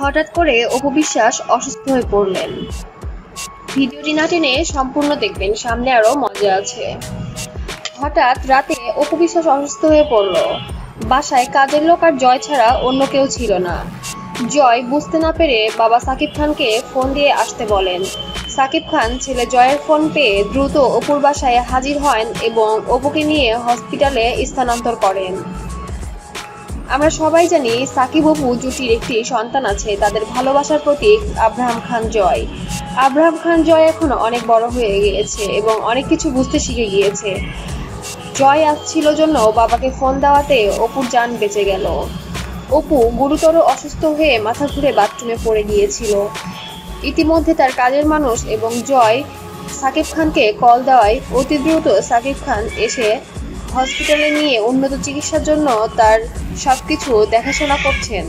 হঠাৎ করে অপু বিশ্বাস অসুস্থ হয়ে পড়লেন। ভিডিওটি না টেনে সম্পূর্ণ দেখবেন, সামনে আরো মজা আছে। হঠাৎ রাতে অপু বিশ্বাস অসুস্থ হয়ে পড়ল। বাসায় কাজের লোক আর জয় ছাড়া অন্য কেউ ছিল না। জয় বুঝতে না পেরে বাবা সাকিব খানকে ফোন দিয়ে আসতে বলেন। সাকিব খান ছেলে জয়ের ফোন পেয়ে দ্রুত অপুর বাসায় হাজির হন এবং অপুকে নিয়ে হসপিটালে স্থানান্তর করেন। আমরা সবাই জানি সাকিব অপু জুটির একটি সন্তান আছে, তাদের ভালোবাসার প্রতীক আব্রাহাম খান জয়। আব্রাহাম খান জয় এখন অনেক বড় হয়ে গিয়েছে এবং অনেক কিছু বুঝতে শিখে গিয়েছে। জয় আসছিল জন্য বাবাকে ফোন দেওয়াতে অপুর জান বেঁচে গেল। অপু গুরুতর অসুস্থ হয়ে মাথা ঘুরে বাথরুমে পড়ে গিয়েছিল। ইতিমধ্যে তার কাজের মানুষ এবং জয় সাকিব খানকে কল দেওয়ায় অতি দ্রুত সাকিব খান এসে হসপিটালে নিয়ে উন্নত চিকিৎসার জন্য তার সবকিছু দেখাশোনা করছেন।